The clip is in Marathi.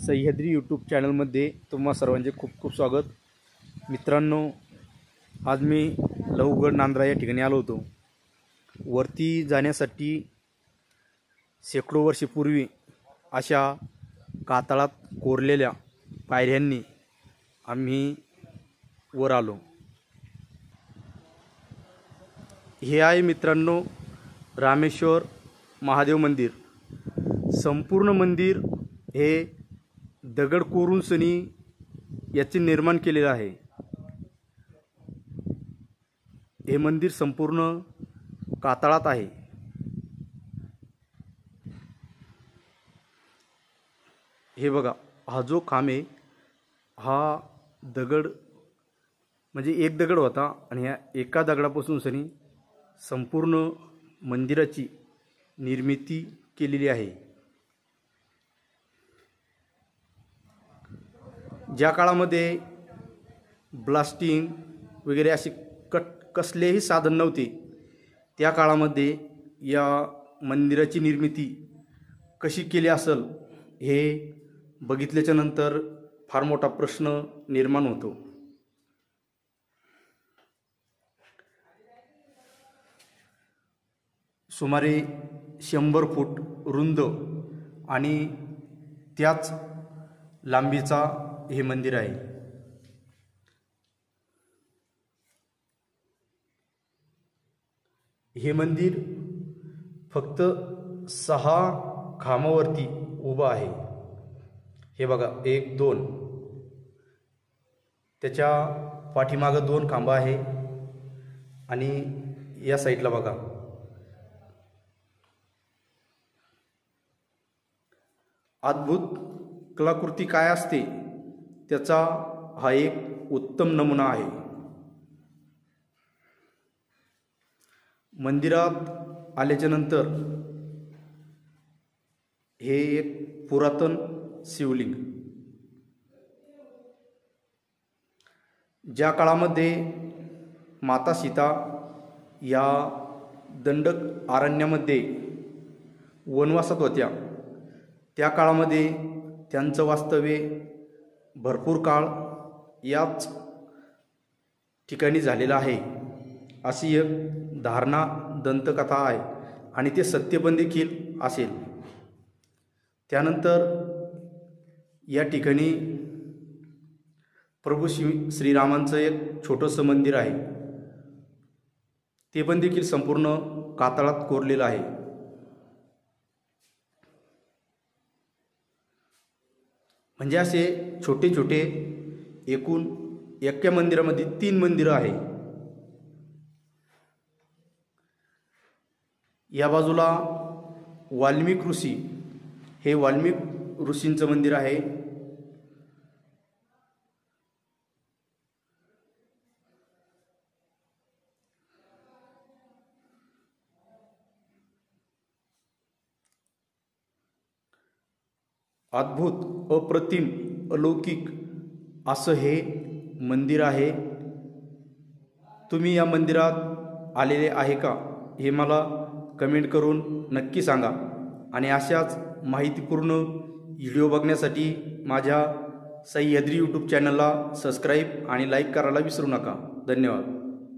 सह्याद्री यूट्यूब चॅनलमध्ये तुम्हा सर्वांचे खूप खूप स्वागत। मित्रांनो, आज मी लहुगड नांद्रा या ठिकाणी आलो होतो। वरती जाण्यासाठी शेकडो वर्षापूर्वी अशा कातळात कोरलेल्या पायऱ्यांनी आम्ही वर आलो। हे आहे मित्रांनो रामेश्वर महादेव मंदिर। संपूर्ण मंदिर हे दगड कोरून सनी याचे निर्माण केलेले आहे। हे मंदिर संपूर्ण कातळात आहे। हे बघा, हा जो खांब आहे हा दगड म्हणजे एक दगड होता आणि या एका दगडापासून सनी संपूर्ण मंदिराची निर्मिती केलेली आहे। ज्या काळामध्ये ब्लास्टिंग वगैरे असे कसलेही साधन नव्हते, त्या काळामध्ये या मंदिराची निर्मिती कशी केली असेल हे बघितल्याच्या नंतर फार मोठा प्रश्न निर्माण होतो। सुमारे 100 फूट रुंद आणि त्याच लांबीचा हे मंदिर आहे। हे मंदिर फक्त 6 खांबावरती उभं आहे। हे बघा, 1 2, त्याच्या पाठीमागं 2 खांब आहे आणि या साईडला बघा। अद्भुत कलाकृती काय असते त्याचा हा एक उत्तम नमुना आहे। मंदिरात आल्याच्या नंतर हे एक पुरातन शिवलिंग, ज्या काळामध्ये माता सीता या दंडक अरण्यामध्ये वनवासात होत्या, त्या काळामध्ये त्यांचं वास्तव्य भरपूर काळ याच ठिकाणी झालेलं आहे अशी एक धारणा दंतकथा आहे आणि ते सत्य पण देखील असेल। त्यानंतर या ठिकाणी प्रभू श्रीरामांचं एक छोटंसं मंदिर आहे, ते पण देखील संपूर्ण कातळात कोरलेलं आहे। म्हणजे असे छोटे छोटे एकूण एका मंदिरामध्ये 3 मंदिरं आहे। या बाजूला वाल्मिक ऋषी, हे वाल्मिक ऋषींचं मंदिर आहे। अद्भुत, अप्रतिम, अलौकिक असं हे मंदिर आहे। तुम्ही या मंदिरात आलेले आहे का हे मला कमेंट करून नक्की सांगा आणि अशाच माहितीपूर्ण व्हिडिओ बघण्यासाठी माझ्या सह्याद्री यूट्यूब चॅनलला सबस्क्राईब आणि लाईक करायला विसरू नका। धन्यवाद।